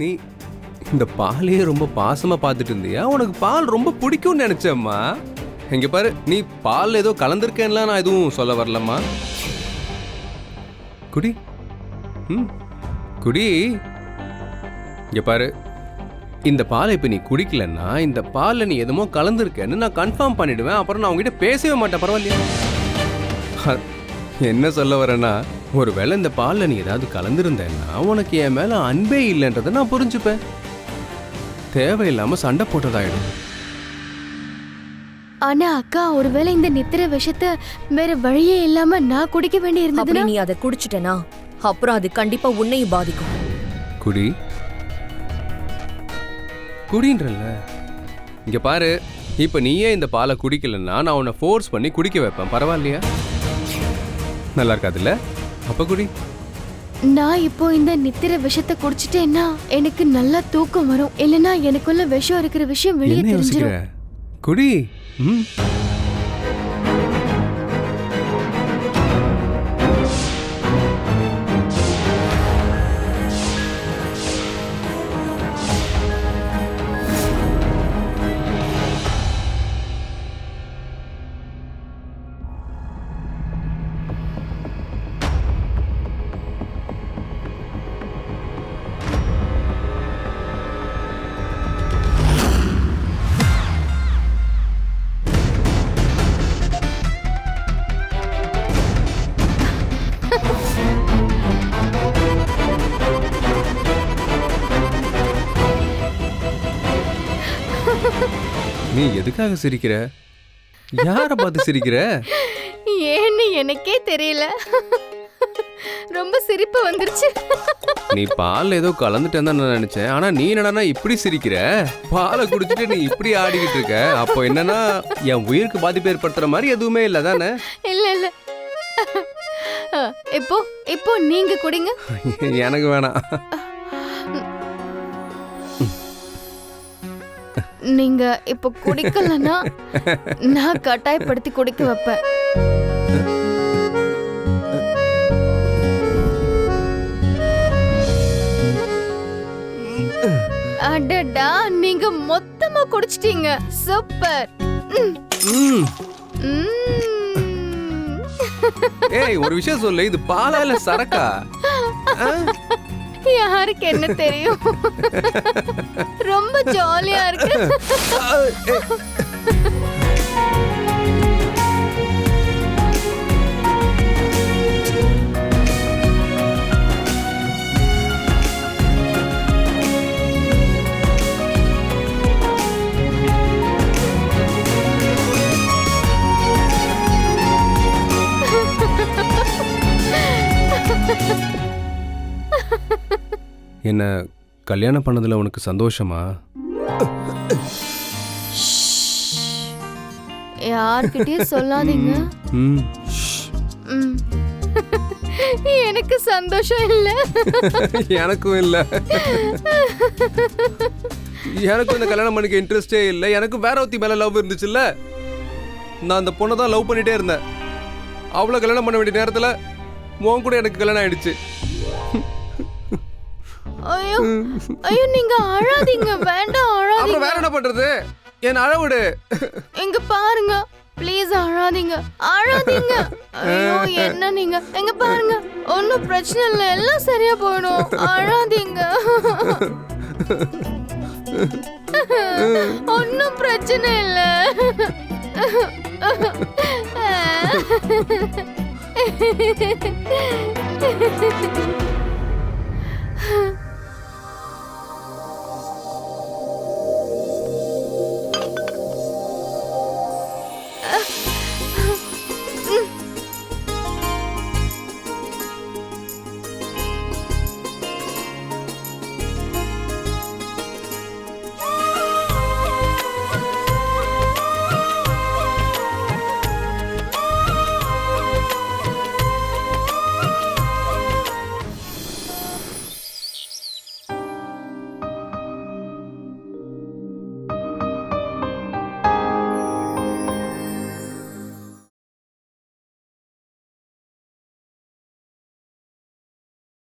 நீ இந்த பாலையே ரொம்ப பாசமா பார்த்துட்டு இருந்தியா? உனக்கு பால் ரொம்ப பிடிக்கும்னு நினைச்சேம்மா. இங்க பாரு, நீ பால் ஏதோ கலந்துருக்கேன்லாம் நான் எதுவும் சொல்ல வரலம்மா. குடி. குடி. இங்க பாரு, இந்த பாலை இப்ப நீ குடிக்கலன்னா இந்த பால்ல நீ எதுமோ கலந்துருக்கேன்னு நான் கன்ஃபார்ம் பண்ணிடுவேன். அப்புறம் நான் உங்ககிட்ட பேசவே மாட்டேன். பரவாயில்லையா? என்ன சொல்ல வரேன்னா, ஒருவேளை இந்த பால்ல நீ ஏதாவது கலந்துருந்தேன்னா உனக்கு என் மேல அன்பே இல்லைன்றதை நான் புரிஞ்சுப்பேன். தேவையில்லாம சண்டை போட்டதாயிடும். ஆனா அக்கா, ஒருவேளை இந்த நித்திர விஷத்தை வேற வழியே இல்லாம நான் குடிக்க வேண்டி இருந்ததுன்னா நீ அதை குடிச்சிட்டனா அப்புறம் அது கண்டிப்பா உன்னையும் பாதிக்கும். குடி. குடின்றல்ல. இங்க பாரு, இப்ப நீயே இந்த பாலை குடிக்கலன்னா நான் உன்னை ஃபோர்ஸ் பண்ணி குடிக்க வைப்பேன். பரவாயில்லையா? நல்லா இருக்காதுல்ல? அப்ப குடி. நான் இப்போ இந்த நித்திர விஷத்தை குடிச்சிட்டேன்னா எனக்கு நல்லா தூக்கம் வரும். இல்லனா எனக்குள்ள விஷம் இருக்கிற விஷயம் வெளியே தெரிஞ்சிரும். குடி. நீ எதுக்காக சிரிக்கிற? யார பார்த்து சிரிக்கிற? ஏன்னு எனக்கே தெரியல. ரொம்ப சிரிப்பு வந்துருச்சு. நீ பால் ஏதோ கலந்துட்டேன்னு தான் நான் நினைச்சேன். ஆனா நீ என்னடா இப்படி சிரிக்கிற? பாலை குடிச்சிட்டு நீ இப்படி ஆடிக்கிட்டு இருக்க. அப்போ என்னன்னா என் உயிருக்கு பாதிப்பு ஏற்படுத்துற மாதிரி எதுவுமே இல்லை தானே? இல்ல இல்ல. இப்போ இப்போ நீங்க குடிங்க. எனக்கு வேணாம். நீங்க இப்ப குடிக்கலன்னா நான் கட்டாயப்படுத்தி குடிக்க வைப்பேன். அடடா, நீங்க மொத்தமா குடிச்சிட்டீங்க. சூப்பர். ஏய், ஒரு விஷயம் சொல்லு, இது பாலா இல்ல சரக்கா? யாருக்கு என்ன தெரியும்? ரொம்ப ஜாலியா இருக்கு. என்ன கல்யாணம் பண்ணதுல உனக்கு சந்தோஷமா? யார்கிட்டயும் சொல்லாதீங்க. எனக்கு சந்தோஷம் இல்ல. எனக்கும் இல்ல. எனக்கும் இந்த கல்யாணம் பண்ணிக்க இன்ட்ரெஸ்டே இல்லை. எனக்கு வேற ஒருத்தி மேல லவ் இருந்துச்சுல்ல. நான் அந்த பொண்ணை தான் லவ் பண்ணிட்டே இருந்தேன். அவ்வளவு கல்யாணம் பண்ண வேண்டிய நேரத்துல உன் கூட எனக்கு கல்யாணம் ஆயிடுச்சு. ஐயோ ஐயோ, நீங்க அழாதீங்க. வேண்டாம், அழாதீங்க. அப்புறம் வேற என்ன பண்றது? என் அழவிடு. எங்க பாருங்க, ப்ளீஸ் அழாதீங்க, அழாதீங்க. ஐயோ, என்ன நீங்க எங்க பாருங்க, ஒன்னும் பிரச்சனை இல்லை, எல்லாம் சரியா போயிடும். அழாதீங்க. ஒன்னும் பிரச்சனை இல்லை.